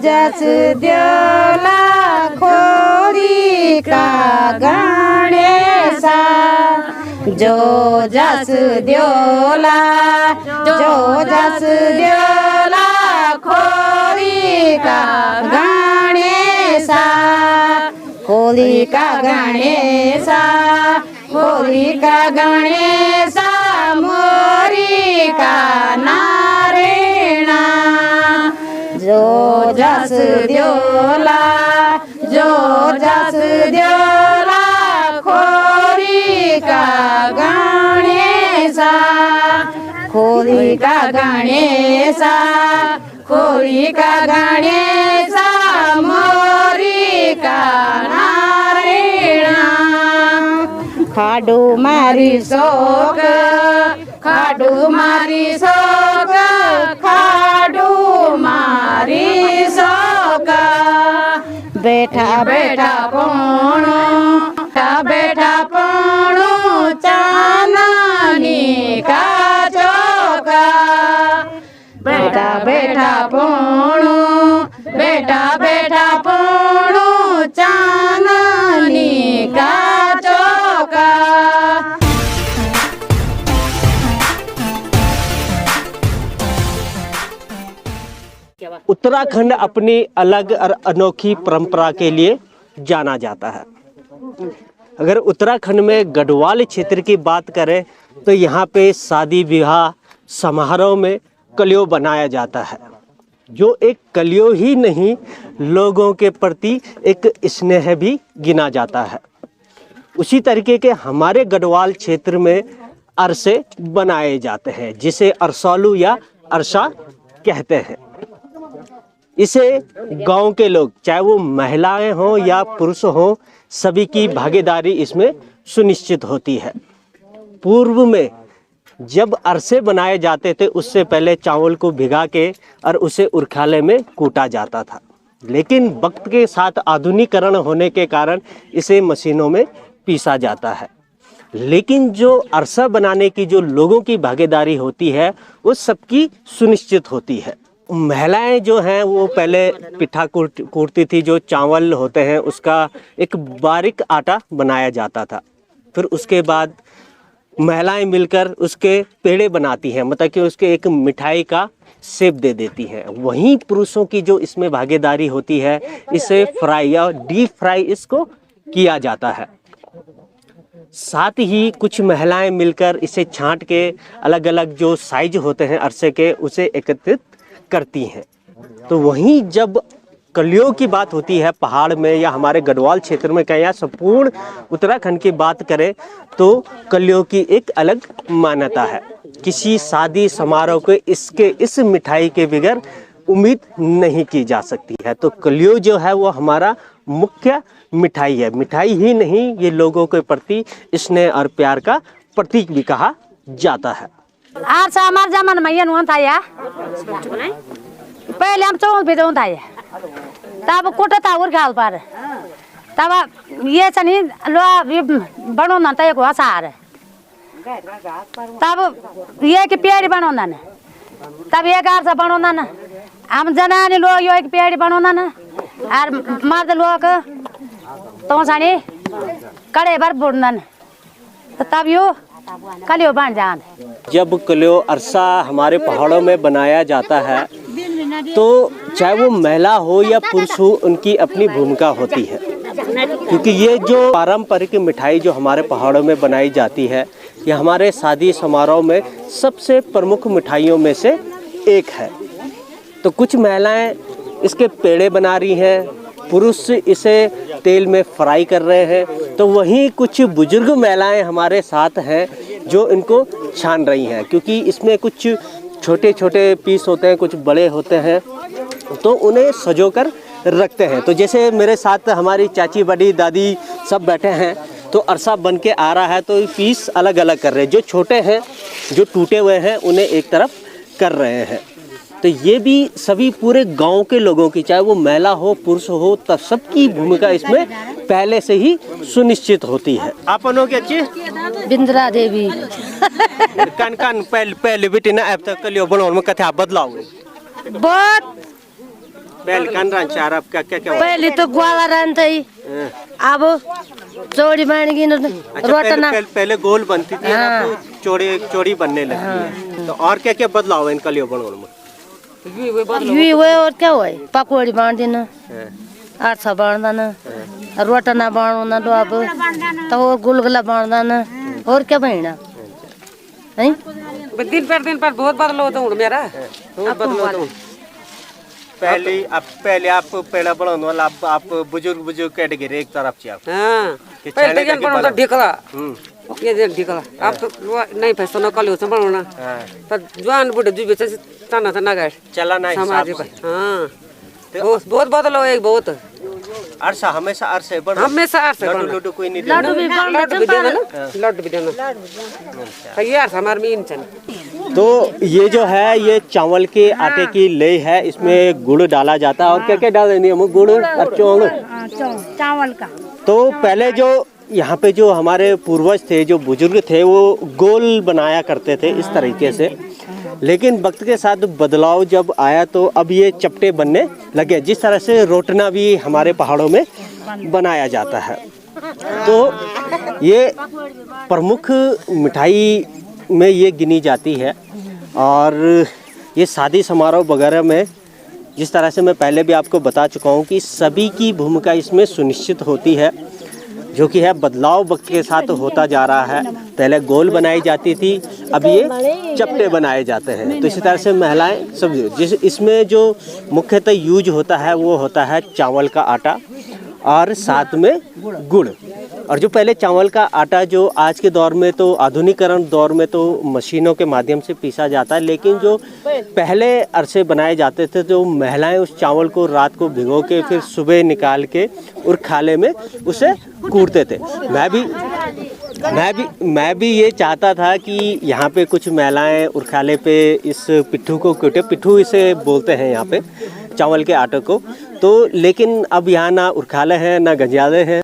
जस द्योला खोरी का गणेशा जो जस द्योला खोरी का गणेशा खोरी का गणेशा मोरी का नारायणा जो जस द्योला खोरी का गणेशा मोरी का नारायणा खाडू मारी शोक बैठा पोणो चांदनी का चौका बैठा पोणो चांदनी का चौका। उत्तराखंड अपनी अलग और अनोखी परंपरा के लिए जाना जाता है। अगर उत्तराखंड में गढ़वाल क्षेत्र की बात करें तो यहाँ पे शादी विवाह समारोह में कलियो बनाया जाता है, जो एक कलियो ही नहीं लोगों के प्रति एक स्नेह भी गिना जाता है। उसी तरीके के हमारे गढ़वाल क्षेत्र में अरसे बनाए जाते हैं, जिसे अरसालू या अरसा कहते हैं। इसे गांव के लोग, चाहे वो महिलाएं हों या पुरुष हों, सभी की भागीदारी इसमें सुनिश्चित होती है। पूर्व में जब अरसे बनाए जाते थे उससे पहले चावल को भिगा के और उसे उरखाले में कूटा जाता था, लेकिन वक्त के साथ आधुनिकीकरण होने के कारण इसे मशीनों में पीसा जाता है। लेकिन जो अरसा बनाने की जो लोगों की भागीदारी होती है वो सबकी सुनिश्चित होती है। महिलाएं जो हैं वो पहले पिठा कूटती थी, जो चावल होते हैं उसका एक बारीक आटा बनाया जाता था। फिर उसके बाद महिलाएं मिलकर उसके पेड़े बनाती हैं, मतलब कि उसके एक मिठाई का शेप दे देती हैं। वहीं पुरुषों की जो इसमें भागीदारी होती है, इसे फ्राई या डीप फ्राई इसको किया जाता है। साथ ही कुछ महिलाएं मिलकर इसे छांट के अलग अलग जो साइज होते हैं अरसे के, उसे एकत्रित करती हैं। तो वहीं जब कलियों की बात होती है पहाड़ में या हमारे गढ़वाल क्षेत्र में कहें या संपूर्ण उत्तराखंड की बात करें तो कलियों की एक अलग मान्यता है। किसी शादी समारोह को इस मिठाई के बगैर उम्मीद नहीं की जा सकती है। तो कलियों जो है वो हमारा मुख्य मिठाई है। मिठाई ही नहीं, ये लोगों के प्रति स्नेह और प्यार का प्रतीक भी कहा जाता है। आज हमारे जमाने में ये नहीं था या पहले हम चौक भी था या तब कोटा था और खाल पर तब ये चनी लो बनो ना तो एक वसार तब ये की पेड़ी बनो ना तब एक आर से बनो ना हम जनानी लोग यो एक पेड़ी बनो ना और मर्द लोग तो सानी कड़े भर बुड़ना तो तब यो कलियो बन जान। जब कलियो अरसा हमारे पहाड़ों में बनाया जाता है तो चाहे वो महिला हो या पुरुष हो, उनकी अपनी भूमिका होती है, क्योंकि ये जो पारंपरिक मिठाई जो हमारे पहाड़ों में बनाई जाती है, ये हमारे शादी समारोह में सबसे प्रमुख मिठाइयों में से एक है। तो कुछ महिलाएं इसके पेड़े बना रही हैं, पुरुष इसे तेल में फ्राई कर रहे हैं, तो वहीं कुछ बुजुर्ग महिलाएं हमारे साथ हैं जो इनको छान रही हैं, क्योंकि इसमें कुछ छोटे छोटे पीस होते हैं, कुछ बड़े होते हैं, तो उन्हें सजो कर रखते हैं। तो जैसे मेरे साथ हमारी चाची बड़ी दादी सब बैठे हैं, तो अरसा बन के आ रहा है तो पीस अलग अलग कर रहे हैं। जो छोटे हैं, जो टूटे हुए हैं, उन्हें एक तरफ कर रहे हैं। तो ये भी सभी पूरे गांव के लोगों की, चाहे वो महिला हो पुरुष हो, तब सबकी भूमिका इसमें पहले से ही सुनिश्चित होती है। आप क्या चीज बिंद्रा देवी पहले बेटी ना अब तक कलियो बनाओ में कथा बदलाव बहुत पहले कौन चार आपका क्या क्या पहले तो ग्वाला रहता ही अब चौड़ी बन गई अच्छा, रोटना पहले गोल बनती थी अब चौड़ी चौड़ी बनने लगी है। तो और क्या क्या बदलाव है इनका लियो बनाने में? यही हुए और क्या हुआ पकौड़ी बांध देना आरसा बांध देना रोटना बांधना तो अब तो और गुलगुला बांध देना और क्या बहना नहीं दिन पर बहुत बदलाव होता हूँ मेरा बहुत बदलाव होता हूँ। पहले आप पेड़ा बनाने वाला आप बुजुर्ग कैटेगरी एक तरफ से आप हाँ कि पहले छाने जन का बनाता ढिकला हम्म। ये जन ढिकला अब तो नहीं फैसला न कल होता बनाना हाँ। पर जवान बुढ़े जो बेचे तना था नगर चलाना हिसाब समाज से पर हाँ बहुत बदलाव है बहुत अरसा हमेशा अरसे बनो हमेशा अरसे लड्डू बनो। लड्डू कोई नहीं लड्डू भी लड्डू भी देना ना लड्डू भी देना तो ये यार हमारे में इंचन तो ये जो है ये चावल के आटे की लेय है, इसमें गुड़ डाला जाता है और क्या क्या डाल देंगे हम गुड़ और चौल चावल का। तो पहले जो यहाँ पे जो हमारे पूर्वज थे जो बुजुर्ग थे वो गोल बनाया करते थे इस तरीके से, लेकिन वक्त के साथ बदलाव जब आया तो अब ये चपटे बनने लगे, जिस तरह से रोटना भी हमारे पहाड़ों में बनाया जाता है। तो ये प्रमुख मिठाई में ये गिनी जाती है और ये शादी समारोह वगैरह में जिस तरह से मैं पहले भी आपको बता चुका हूँ कि सभी की भूमिका इसमें सुनिश्चित होती है, जो कि है बदलाव वक्त के साथ होता जा रहा है। पहले गोल बनाई जाती थी, अब ये चपटे बनाए जाते हैं। तो इसी तरह से महिलाएं सब इसमें जो मुख्यतः यूज होता है वो होता है चावल का आटा और साथ में गुड़। और जो पहले चावल का आटा जो आज के दौर में तो आधुनिकरण दौर में तो मशीनों के माध्यम से पीसा जाता है, लेकिन जो पहले अरसे बनाए जाते थे जो महिलाएं उस चावल को रात को भिगो के फिर सुबह निकाल के और खाले में उसे कूटते थे। मैं भी ये चाहता था कि यहाँ पे कुछ महिलाएं उरखाले पे इस पिट्ठू को कूटे, पिट्ठू इसे बोलते हैं यहाँ पे चावल के आटे को। तो लेकिन अब यहाँ ना उरखाले हैं ना गंजाले हैं।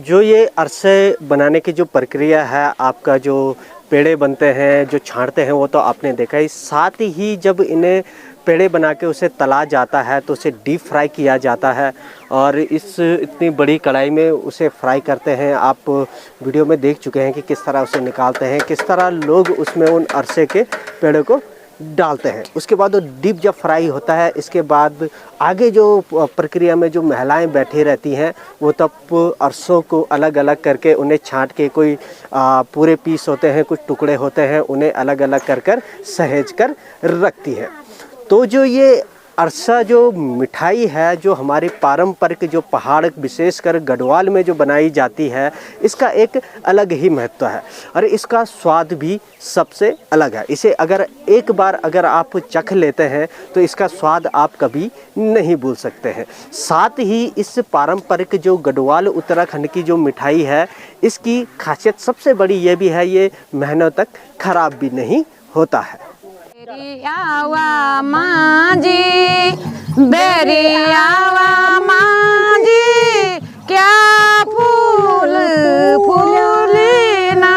जो ये अरसे बनाने की जो प्रक्रिया है, आपका जो पेड़े बनते हैं जो छांटते हैं वो तो आपने देखा ही, साथ ही जब इन्हें पेड़े बना के उसे तला जाता है तो उसे डीप फ्राई किया जाता है और इस इतनी बड़ी कढ़ाई में उसे फ्राई करते हैं। आप वीडियो में देख चुके हैं कि किस तरह उसे निकालते हैं, किस तरह लोग उसमें उन अरसे के पेड़े को डालते हैं। उसके बाद वो डीप जब फ्राई होता है, इसके बाद आगे जो प्रक्रिया में जो महिलाएं बैठी रहती हैं वो तब अरसों को अलग अलग करके उन्हें छांट के, कोई पूरे पीस होते हैं, कुछ टुकड़े होते हैं, उन्हें अलग अलग कर सहेज कर रखती हैं। तो जो ये अरसा जो मिठाई है जो हमारी पारंपरिक जो पहाड़ विशेषकर गढ़वाल में जो बनाई जाती है, इसका एक अलग ही महत्व है और इसका स्वाद भी सबसे अलग है। इसे अगर एक बार अगर आप चख लेते हैं तो इसका स्वाद आप कभी नहीं भूल सकते हैं। साथ ही इस पारंपरिक जो गढ़वाल उत्तराखंड की जो मिठाई है, इसकी खासियत सबसे बड़ी ये भी है, ये महीनों तक खराब भी नहीं होता है। आवा मांझी बेरी आवा मांझी क्या फूल फूलेना,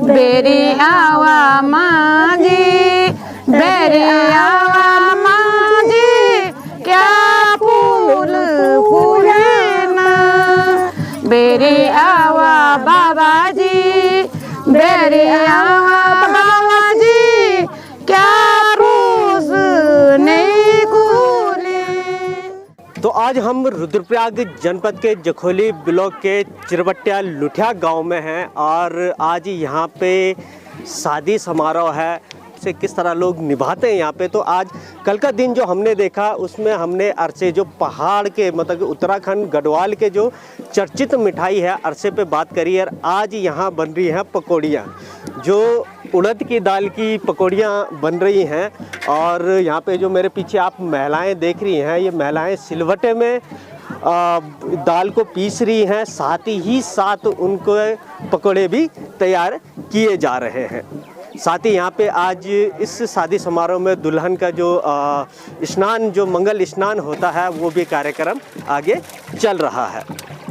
बेरी आवा मांझी बेरी आवा मांझी क्या फूल फूलेना, बेरी आवा बाबा जी बेरी आवा बाबा जी क्या आज हम रुद्रप्रयाग जनपद के जखोली ब्लॉक के चिरबट्टिया लुठिया गांव में हैं और आज यहाँ पे शादी समारोह है। से किस तरह लोग निभाते हैं यहाँ पे, तो आज कल का दिन जो हमने देखा उसमें हमने अरसे जो पहाड़ के मतलब कि उत्तराखंड गढ़वाल के जो चर्चित मिठाई है अरसे पे बात करी है। आज यहाँ बन रही हैं पकौड़ियाँ, जो उड़द की दाल की पकौड़ियाँ बन रही हैं। और यहाँ पे जो मेरे पीछे आप महिलाएं देख रही हैं, ये महिलाएं सिलवटे में दाल को पीस रही हैं, साथ ही साथ उनको पकौड़े भी तैयार किए जा रहे हैं। साथ ही यहाँ पे आज इस शादी समारोह में दुल्हन का जो स्नान, जो मंगल स्नान होता है, वो भी कार्यक्रम आगे चल रहा है।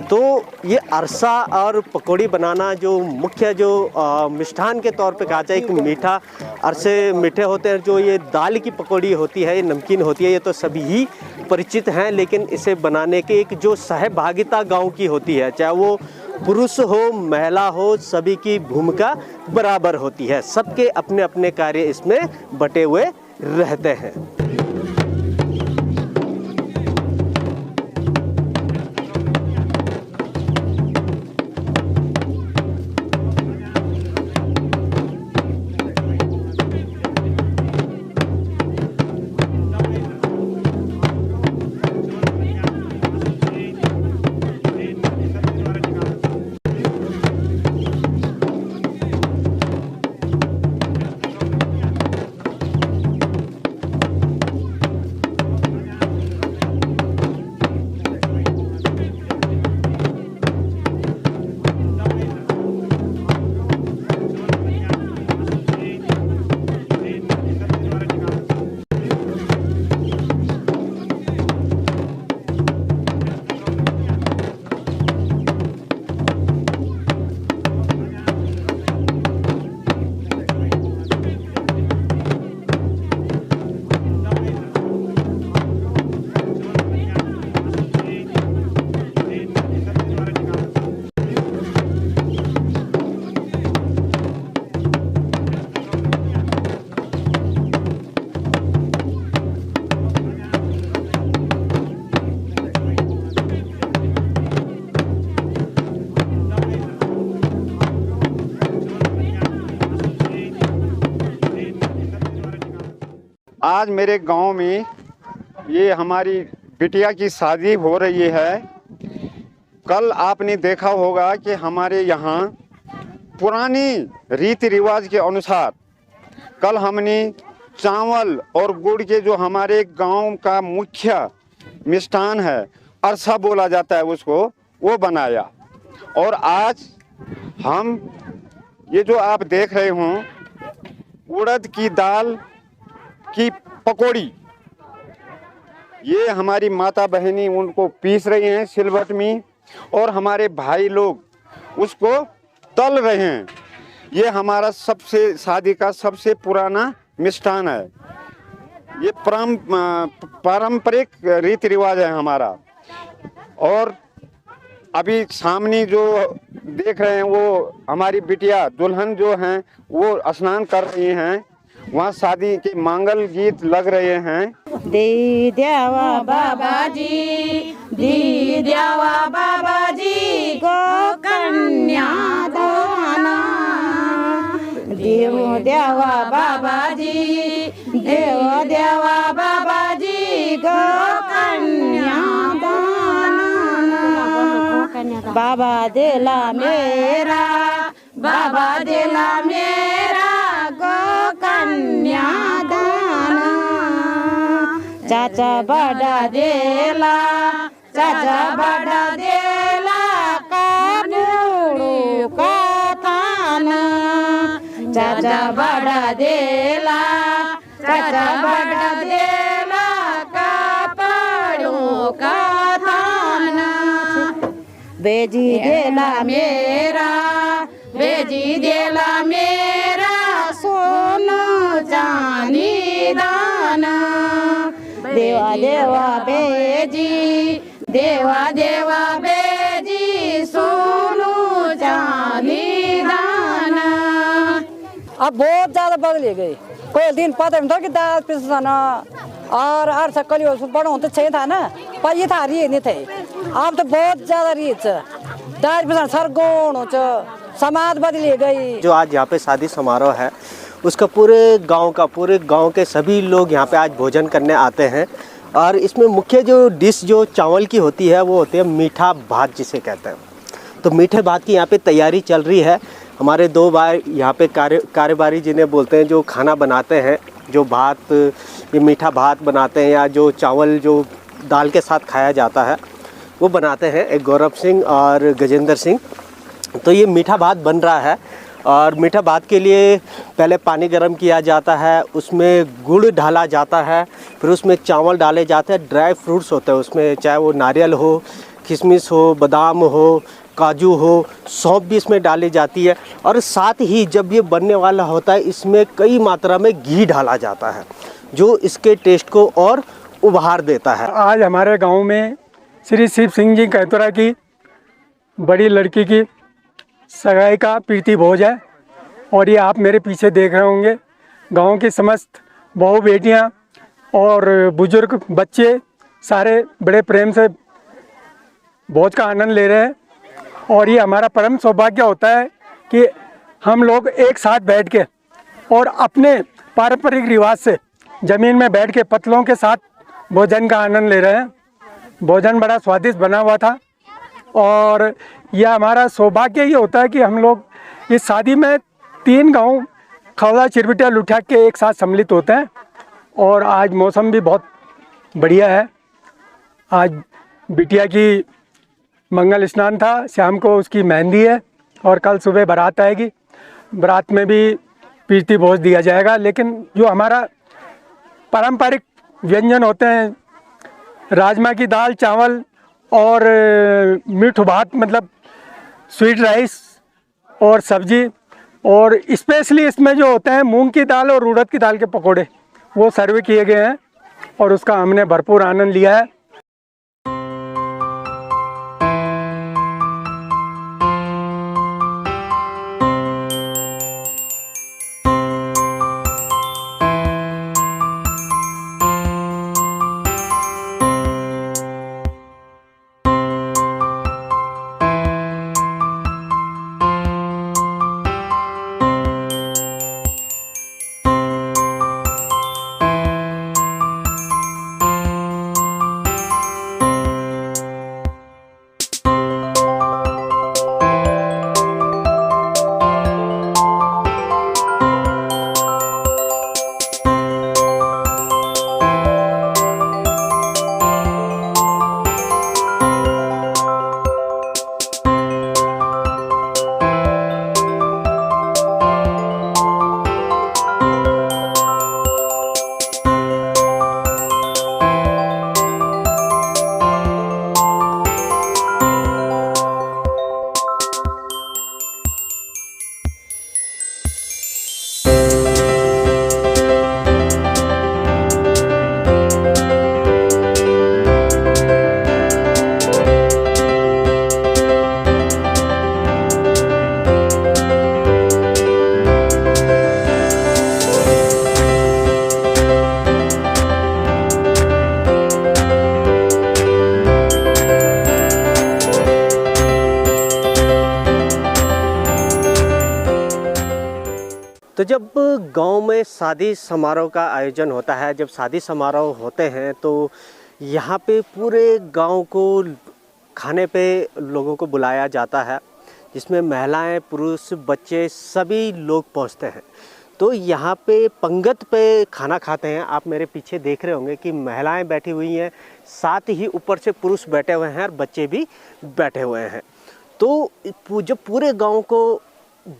तो ये अरसा और पकौड़ी बनाना जो मुख्य जो मिष्ठान के तौर पे कहा जाए, एक मीठा अरसे मीठे होते हैं, जो ये दाल की पकौड़ी होती है, ये नमकीन होती है, ये तो सभी ही परिचित हैं। लेकिन इसे बनाने की एक जो सहभागिता गांव की होती है, चाहे वो पुरुष हो महिला हो, सभी की भूमिका बराबर होती है। सबके अपने अपने कार्य इसमें बटे हुए रहते हैं। आज मेरे गांव में ये हमारी बिटिया की शादी हो रही है। कल आपने देखा होगा कि हमारे यहाँ पुरानी रीति रिवाज के अनुसार कल हमने चावल और गुड़ के जो हमारे गांव का मुख्य मिष्ठान है, अरसा बोला जाता है उसको, वो बनाया। और आज हम ये जो आप देख रहे हो उड़द की दाल की पकौड़ी, ये हमारी माता बहनी उनको पीस रही हैं सिलवट में, और हमारे भाई लोग उसको तल रहे हैं। ये हमारा सबसे शादी का सबसे पुराना मिष्ठान है। ये पारंपरिक रीति रिवाज है हमारा। और अभी सामने जो देख रहे हैं वो हमारी बिटिया दुल्हन जो हैं वो स्नान कर रही हैं। वहाँ शादी के मंगल गीत लग रहे हैं। दी द्यावा बाबाजी, दी द्यावा बाबाजी गो कन्या दाना, देव द्यावा बाबाजी, देव द्यावा बाबाजी गो कन्या दाना। बाबा देला मेरा, बाबा देला मेरा गो कन्या दाना। चाचा बड़ा देला, चाचा बड़ा देला कानूड़ू का थाना। चाचा बड़ा देला, चाचा बड़ा देला कापड़ों का थाना। बेजी देला मेरा, बेजी देला मेरा सोना चांदी दाना। देवा देवा बेजी, देवा देवा बेजी सोनू चांदी दाना। अब बहुत ज़्यादा बदल गई। कोई दिन पता नहीं था कि दाल पिसना और हर सकल बड़ों तो छे था ना, पर ये था रही नहीं थे। अब तो बहुत ज्यादा रही है, सरगोण समाज बदली गई। जो आज यहाँ पे शादी समारोह है उसका पूरे गांव के सभी लोग यहाँ पे आज भोजन करने आते हैं। और इसमें मुख्य जो डिश जो चावल की होती है वो होती है मीठा भात जिसे कहते हैं। तो मीठे भात की यहाँ पे तैयारी चल रही है। हमारे 2 भाई यहाँ पे कार्यबारी जिन्हें बोलते हैं, जो खाना बनाते हैं, जो भात ये मीठा भात बनाते हैं या जो चावल जो दाल के साथ खाया जाता है वो बनाते हैं, एक गौरव सिंह और गजेंद्र सिंह। तो ये मीठा भात बन रहा है और मीठा भात के लिए पहले पानी गर्म किया जाता है, उसमें गुड़ डाला जाता है, फिर उसमें चावल डाले जाते हैं, ड्राई फ्रूट्स होते हैं उसमें, चाहे वो नारियल हो, किशमिश हो, बादाम हो, काजू हो, सौंफ भी इसमें डाली जाती है। और साथ ही जब ये बनने वाला होता है इसमें कई मात्रा में घी डाला जाता है जो इसके टेस्ट को और उभार देता है। आज हमारे गांव में श्री शिव सिंह जी कहतरा की बड़ी लड़की की सगाई का प्रीति भोज है और ये आप मेरे पीछे देख रहे होंगे। गांव की समस्त बहू बेटियां और बुजुर्ग बच्चे सारे बड़े प्रेम से भोज का आनंद ले रहे हैं। और ये हमारा परम सौभाग्य होता है कि हम लोग एक साथ बैठ के और अपने पारंपरिक रिवाज से ज़मीन में बैठ के पतलों के साथ भोजन का आनंद ले रहे हैं। भोजन बड़ा स्वादिष्ट बना हुआ था और यह हमारा सौभाग्य ये होता है कि हम लोग इस शादी में 3 गांव खौदा, चिरबिटिया, लुठिया के एक साथ सम्मिलित होते हैं। और आज मौसम भी बहुत बढ़िया है। आज बिटिया की मंगल स्नान था, शाम को उसकी मेहंदी है और कल सुबह बारात आएगी। बारात में भी प्रीति भोज दिया जाएगा। लेकिन जो हमारा पारंपरिक व्यंजन होते हैं, राजमा की दाल, चावल और मीठा भात मतलब स्वीट राइस और सब्जी, और स्पेशली इसमें जो होते हैं मूंग की दाल और उड़द की दाल के पकोड़े, वो सर्व किए गए हैं और उसका हमने भरपूर आनंद लिया है। तो जब गांव में शादी समारोह का आयोजन होता है, जब शादी समारोह होते हैं तो यहाँ पे पूरे गांव को खाने पे लोगों को बुलाया जाता है, जिसमें महिलाएं, पुरुष, बच्चे सभी लोग पहुँचते हैं। तो यहाँ पे पंगत पे खाना खाते हैं। आप मेरे पीछे देख रहे होंगे कि महिलाएं बैठी हुई हैं, साथ ही ऊपर से पुरुष बैठे हुए हैं और बच्चे भी बैठे हुए हैं। तो जब पूरे गांव को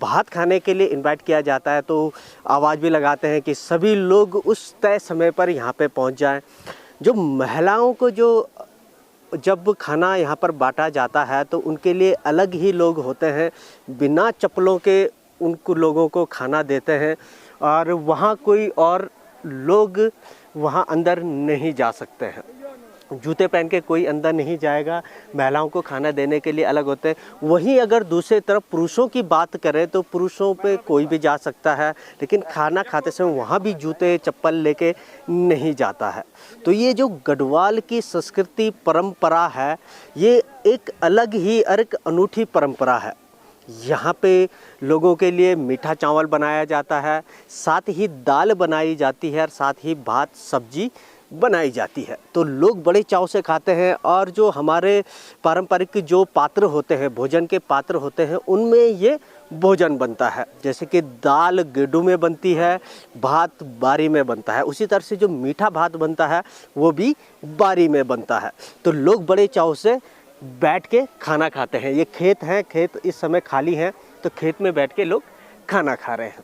भात खाने के लिए इनवाइट किया जाता है तो आवाज़ भी लगाते हैं कि सभी लोग उस तय समय पर यहाँ पे पहुँच जाएं। जो महिलाओं को जब खाना यहाँ पर बांटा जाता है तो उनके लिए अलग ही लोग होते हैं, बिना चप्पलों के उनको लोगों को खाना देते हैं और वहाँ कोई और लोग वहाँ अंदर नहीं जा सकते हैं। जूते पहन के कोई अंदर नहीं जाएगा, महिलाओं को खाना देने के लिए अलग होते हैं। वहीं अगर दूसरी तरफ पुरुषों की बात करें तो पुरुषों पे कोई भी जा सकता है, लेकिन खाना खाते समय वहाँ भी जूते चप्पल लेके नहीं जाता है। तो ये जो गढ़वाल की संस्कृति परंपरा है, ये एक अलग ही और एक अनूठी परंपरा है। यहाँ पे लोगों के लिए मीठा चावल बनाया जाता है, साथ ही दाल बनाई जाती है और साथ ही भात सब्जी बनाई जाती है। तो लोग बड़े चाव से खाते हैं। और जो हमारे पारंपरिक जो पात्र होते हैं, भोजन के पात्र होते हैं, उनमें ये भोजन बनता है। जैसे कि दाल गेडू में बनती है, भात बारी में बनता है, उसी तरह से जो मीठा भात बनता है वो भी बारी में बनता है। तो लोग बड़े चाव से बैठ के खाना खाते हैं। ये खेत हैं, खेत इस समय खाली हैं, तो खेत में बैठ के लोग खाना खा रहे हैं।